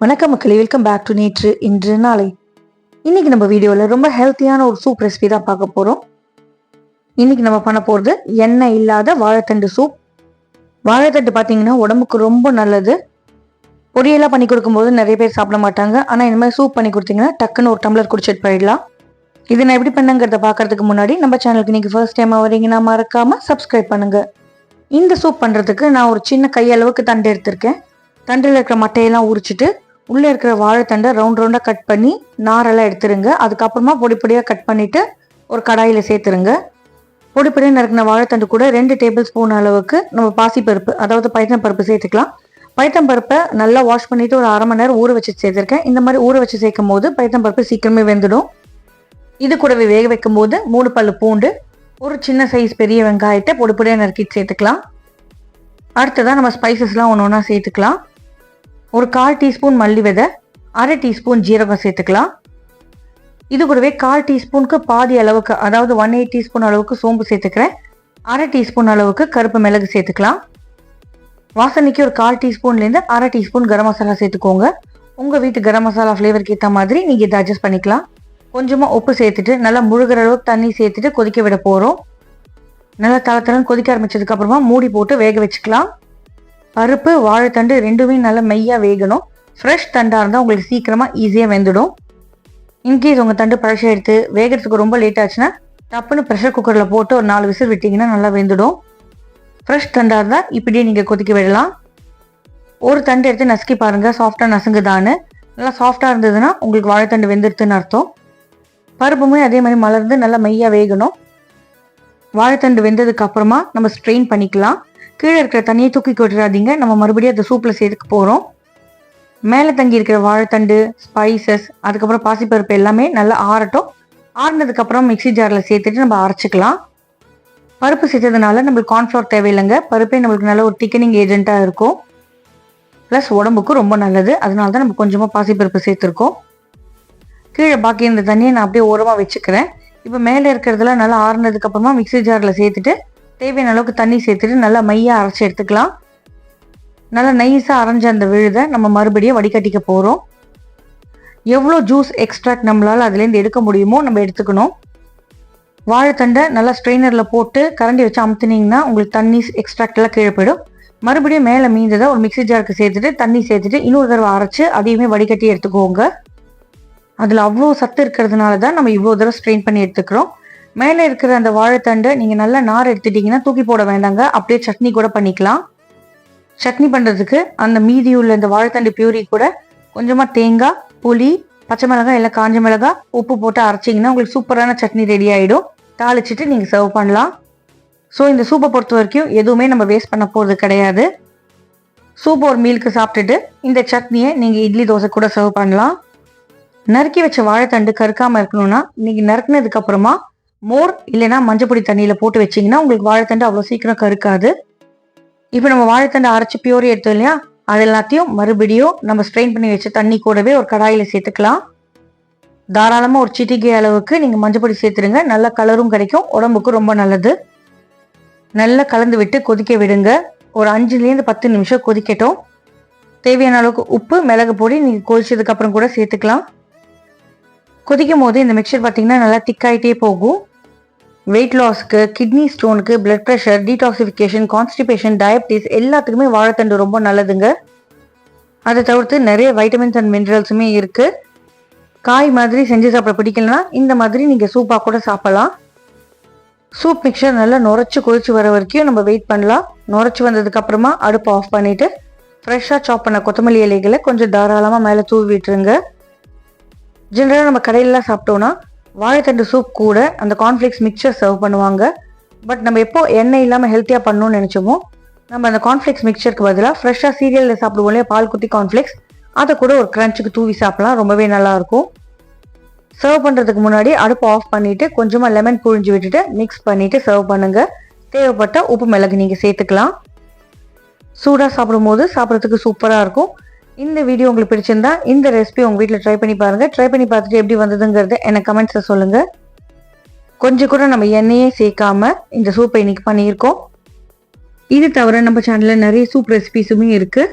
வணக்கம் மக்களே, welcome back to நேற்று இன்று நாளை. இன்னைக்கு நம்ம வீடியோவில் ரொம்ப ஹெல்த்தியான ஒரு சூப் ரெசிபி தான் பார்க்க போகிறோம். இன்னைக்கு நம்ம பண்ண போகிறது எண்ணெய் இல்லாத வாழைத்தண்டு சூப். வாழைத்தண்டு பார்த்தீங்கன்னா உடம்புக்கு ரொம்ப நல்லது. பொரியெல்லாம் பண்ணி கொடுக்கும்போது நிறைய பேர் சாப்பிட மாட்டாங்க. ஆனால் இந்த மாதிரி சூப் பண்ணி கொடுத்தீங்கன்னா டக்குன்னு ஒரு டம்ளர் குடிச்சிட்டு போயிடலாம். இது நான் எப்படி பண்ணுங்கிறத பார்க்கறதுக்கு முன்னாடி நம்ம சேனலுக்கு நீங்கள் ஃபர்ஸ்ட் டைம் வரீங்கன்னா மறக்காம சப்ஸ்கிரைப் பண்ணுங்க. இந்த சூப் பண்ணுறதுக்கு நான் ஒரு சின்ன கையளவுக்கு தண்டு எடுத்திருக்கேன். தண்டில் இருக்கிற மட்டையெல்லாம் உரிச்சிட்டு உள்ளே இருக்கிற வாழைத்தண்டை ரவுண்டாக கட் பண்ணி நாரெல்லாம் எடுத்துருங்க. அதுக்கப்புறமா பொடி பொடியாக கட் பண்ணிவிட்டு ஒரு கடாயில் சேர்த்துருங்க. பொடி பொடியாக நறுக்கின வாழைத்தண்டு கூட 2 டேபிள் ஸ்பூன் அளவுக்கு நம்ம பாசிப்பருப்பு, அதாவது பைத்தம்பருப்பு சேர்த்துக்கலாம். பைத்தம்பருப்பை நல்லா வாஷ் பண்ணிவிட்டு ஒரு அரை மணி நேரம் ஊற வச்சு சேர்த்துருக்கேன். இந்த மாதிரி ஊற வச்சு சேர்க்கும் போது பைத்தம்பருப்பு சீக்கிரமே வெந்துடும். இது கூடவே வேக வைக்கும் போது 3 பல்லு பூண்டு, ஒரு சின்ன சைஸ் பெரிய வெங்காயத்தை பொடி பொடியாக நறுக்கிட்டு சேர்த்துக்கலாம். அடுத்ததான் நம்ம ஸ்பைசஸ்லாம் ஒன்று ஒன்றா சேர்த்துக்கலாம். ஒரு 1/4 டீஸ்பூன் மல்லி விதை, அரை டீஸ்பூன் ஜீரகம் சேர்த்துக்கலாம். இது கூடவே 1/4 டீஸ்பூனுக்கு பாதி அளவுக்கு, அதாவது 1/8 டீஸ்பூன் அளவுக்கு சோம்பு சேர்த்துக்கிறேன். அரை டீஸ்பூன் அளவுக்கு கருப்பு மிளகு சேர்த்துக்கலாம். வாசனைக்கு ஒரு 1/4 டீஸ்பூன்லேருந்து அரை டீஸ்பூன் கரம் மசாலா சேர்த்துக்கோங்க. உங்கள் வீட்டு கரம் மசாலா ஃப்ளேவருக்கு ஏற்ற மாதிரி நீங்கள் இதை அட்ஜஸ்ட் பண்ணிக்கலாம். கொஞ்சமாக உப்பு சேர்த்துட்டு நல்லா முழுகிற அளவுக்கு தண்ணி சேர்த்துட்டு கொதிக்க விட போகிறோம். நல்லா தளத்தளன்னு கொதிக்க ஆரம்பிச்சதுக்கு அப்புறமா மூடி போட்டு வேக வச்சுக்கலாம். பருப்பு வாழைத்தண்டு ரெண்டுமே நல்லா மெய்யாக வேகணும். ஃப்ரெஷ் தண்டாக இருந்தால் உங்களுக்கு சீக்கிரமாக ஈஸியாக வெந்துடும். இன்கேஸ் உங்கள் தண்டு பழசை எடுத்து வேகிறதுக்கு ரொம்ப லேட் ஆச்சுன்னா டப்புன்னு ப்ரெஷர் குக்கரில் போட்டு ஒரு 4 விசில் விட்டிங்கன்னா நல்லா வெந்துடும். ஃப்ரெஷ் தண்டாக இருந்தால் இப்படியே நீங்கள் கொதிக்க விடலாம். ஒரு தண்டு எடுத்து நசுக்கி பாருங்கள், சாஃப்டாக நசுங்குதான்னு. நல்லா சாஃப்டாக இருந்ததுன்னா உங்களுக்கு வாழைத்தண்டு வெந்துடுதுன்னு அர்த்தம். பருப்புமே அதே மாதிரி மலர்ந்து நல்லா மெய்யாக வேகணும். வாழைத்தண்டு வெந்ததுக்கு அப்புறமா நம்ம ஸ்ட்ரெயின் பண்ணிக்கலாம். கீழே இருக்கிற தண்ணியை தூக்கி கொட்டுறாதீங்க, நம்ம மறுபடியும் அதை சூப்பில் சேர்த்துக்க போகிறோம். மேலே தங்கி இருக்கிற வாழைத்தண்டு, ஸ்பைசஸ், அதுக்கப்புறம் பாசிப்பருப்பு எல்லாமே நல்லா ஆறட்டும். ஆறினதுக்கப்புறம் மிக்சி ஜாரில் சேர்த்துட்டு நம்ம அரைச்சிக்கலாம். பருப்பு சேர்த்ததுனால நம்மளுக்கு கார்ன்ஃப்ளவர் தேவையில்லைங்க. பருப்பே நம்மளுக்கு நல்ல ஒரு திக்கனிங் ஏஜென்ட்டாக இருக்கும். ப்ளஸ் உடம்புக்கும் ரொம்ப நல்லது. அதனால தான் நம்ம கொஞ்சமாக பாசிப்பருப்பு சேர்த்துருக்கோம். கீழே பாக்கி இந்த தண்ணியை நான் அப்படியே ஓரமாக வச்சுக்கிறேன். இப்போ மேலே இருக்கிறதுல நல்லா ஆறுனதுக்கப்புறமா மிக்சி ஜாரில் சேர்த்துட்டு தேவையான அளவுக்கு தண்ணி சேர்த்துட்டு நல்லா மையாக அரைச்சி எடுத்துக்கலாம். நல்லா நைஸாக அரைஞ்ச அந்த விழுதை நம்ம மறுபடியும் வடிகட்டிக்க போகிறோம். எவ்வளோ ஜூஸ் எக்ஸ்ட்ராக்ட் நம்மளால் அதுலேருந்து எடுக்க முடியுமோ நம்ம எடுத்துக்கணும். வாழைத்தண்டை நல்லா ஸ்ட்ரெயினரில் போட்டு கரண்டி வச்சு அமுத்துனீங்கன்னா உங்களுக்கு தண்ணி எக்ஸ்ட்ராக்ட் எல்லாம் கீழே போயிடும். மறுபடியும் மேலே மீந்ததை ஒரு மிக்சி ஜாருக்கு சேர்த்துட்டு தண்ணி சேர்த்துட்டு இன்னொரு தடவை அரைச்சி அதையுமே வடிகட்டி எடுத்துக்கோங்க. அதில் அவ்வளோ சத்து இருக்கிறதுனால தான் நம்ம இவ்வளோ தடவை ஸ்ட்ரெயின் பண்ணி எடுத்துக்கிறோம். மேலே இருக்கிற அந்த வாழைத்தண்டை நீங்கள் நல்லா நார் எடுத்துட்டிங்கன்னா தூக்கி போட வேண்டாங்க, அப்படியே சட்னி கூட பண்ணிக்கலாம். சட்னி பண்ணுறதுக்கு அந்த மீதி உள்ள இந்த வாழைத்தண்டு பியூரி கூட கொஞ்சமாக தேங்காய், புளி, பச்சை மிளகாய், இல்லை காஞ்ச மிளகாய், உப்பு போட்டு அரைச்சிங்கன்னா உங்களுக்கு சூப்பரான சட்னி ரெடி ஆகிடும். தாளிச்சிட்டு நீங்கள் சர்வ் பண்ணலாம். ஸோ இந்த சூப்பை பொறுத்த வரைக்கும் எதுவுமே நம்ம வேஸ்ட் பண்ண போகிறது கிடையாது. சூப் ஒரு மீலுக்கு சாப்பிட்டுட்டு இந்த சட்னியை நீங்கள் இட்லி தோசை கூட சர்வ் பண்ணலாம். நறுக்கி வச்ச வாழைத்தண்டு கருக்காமல் இருக்கணும்னா நீங்கள் நறுக்கினதுக்கு அப்புறமா மோர் இல்லைன்னா மஞ்சப்பொடி தண்ணியில் போட்டு வச்சிங்கன்னா உங்களுக்கு வாழைத்தண்டு அவ்வளோ சீக்கிரம் கருக்காது. இப்போ நம்ம வாழைத்தண்டை அரைச்சி பியூரி எடுத்தோம் இல்லையா, அது எல்லாத்தையும் மறுபடியும் நம்ம ஸ்ட்ரெயின் பண்ணி வச்ச தண்ணி கூடவே ஒரு கடாயில் சேர்த்துக்கலாம். தாராளமாக ஒரு சிட்டிகை அளவுக்கு நீங்கள் மஞ்சப்பொடி சேர்த்துருங்க. நல்ல கலரும் கிடைக்கும், உடம்புக்கு ரொம்ப நல்லது. நல்லா கலந்து விட்டு கொதிக்க விடுங்க. ஒரு 5லேருந்து 10 நிமிஷம் கொதிக்கட்டும். தேவையான அளவுக்கு உப்பு, மிளகு பொடி நீங்கள் கொதிச்சதுக்கப்புறம் கூட சேர்த்துக்கலாம். கொதிக்கும் போது இந்த மிக்சர் பார்த்தீங்கன்னா நல்லா திக்காயிட்டே போகும். வெயிட் லாஸ்க்கு, கிட்னி ஸ்டோனுக்கு, blood pressure, detoxification, constipation, diabetes எல்லாத்துக்குமே வாழைத்தண்டு ரொம்ப நல்லதுங்க. அதை தவிர்த்து நிறைய வைட்டமின்ஸ் அண்ட் மினரல்ஸுமே இருக்குது. காய் மாதிரி செஞ்சு சாப்பிட பிடிக்கலன்னா இந்த மாதிரி நீங்கள் சூப்பாக கூட சாப்பிடலாம். சூப் மிக்சர் நல்லா நுரைச்சி கொதிச்சு வர வரைக்கும் நம்ம வெயிட் பண்ணலாம். நுரைச்சி வந்ததுக்கப்புறமா அடுப்பு ஆஃப் பண்ணிவிட்டு ஃப்ரெஷ்ஷாக சாப் பண்ண கொத்தமல்லி இலைகளை கொஞ்சம் தாராளமாக மேலே தூவி விட்டுருங்க. ஜென்ரலாக நம்ம கடையிலலாம் சாப்பிட்டோன்னா வாழைத்தண்டு சூப் கூட அந்த கார்ன்ஃப்ளேக்ஸ் மிக்சர் சர்வ் பண்ணுவாங்க. பட் நம்ம எப்போ எண்ணெய் இல்லாமல் ஹெல்த்தியாக பண்ணணும்னு நினச்சோமோ நம்ம அந்த கார்ன்ஃப்ளேக்ஸ் மிக்சருக்கு பதிலாக ஃப்ரெஷ்ஷாக சீரியலில் சாப்பிடுவோம் இல்லையா, பால் குத்தி கார்ன்ஃப்ளேக்ஸ், அதை கூட ஒரு கிரன்ச்சுக்கு தூவி சாப்பிடலாம். ரொம்பவே நல்லாயிருக்கும். சர்வ் பண்ணுறதுக்கு முன்னாடி அடுப்பு ஆஃப் பண்ணிவிட்டு கொஞ்சமாக லெமன் புழிஞ்சு விட்டுட்டு மிக்ஸ் பண்ணிவிட்டு சர்வ் பண்ணுங்கள். தேவைப்பட்ட உப்பு மிளகு நீங்கள் சேர்த்துக்கலாம். சூடாக சாப்பிடும்போது சாப்பிட்றதுக்கு சூப்பராக இருக்கும். இந்த வீடியோ உங்களுக்கு பிடிச்சிருந்தா இந்த ரெசிபி உங்கள் வீட்டில் ட்ரை பண்ணி பாருங்கள். ட்ரை பண்ணி பார்த்துட்டு எப்படி வந்ததுங்கிறது எனக்கு கமெண்ட்ஸில் சொல்லுங்கள். கொஞ்சம் கூட நம்ம எண்ணெயே சேர்க்காம இந்த சூப்பை இன்னைக்கு பண்ணியிருக்கோம். இது தவிர நம்ம சேனலில் நிறைய சூப் ரெசிபிஸுமே இருக்குது.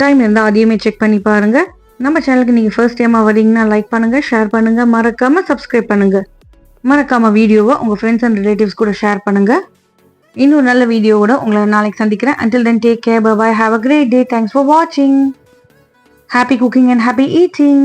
டைம் இருந்தால் அதையுமே செக் பண்ணி பாருங்கள். நம்ம சேனலுக்கு நீங்கள் ஃபர்ஸ்ட் டைமாக வரீங்கன்னா லைக் பண்ணுங்கள், ஷேர் பண்ணுங்கள், மறக்காமல் சப்ஸ்கிரைப் பண்ணுங்கள். மறக்காமல் வீடியோவை உங்கள் ஃப்ரெண்ட்ஸ் அண்ட் ரிலேட்டிவ்ஸ் கூட ஷேர் பண்ணுங்கள். இன்னும் நல்ல வீடியோவோட உங்களை நாளைக்கு சந்திக்கிறேன். Until then, take care. Bye bye. Have a great day. Thanks for watching. Happy cooking and happy eating.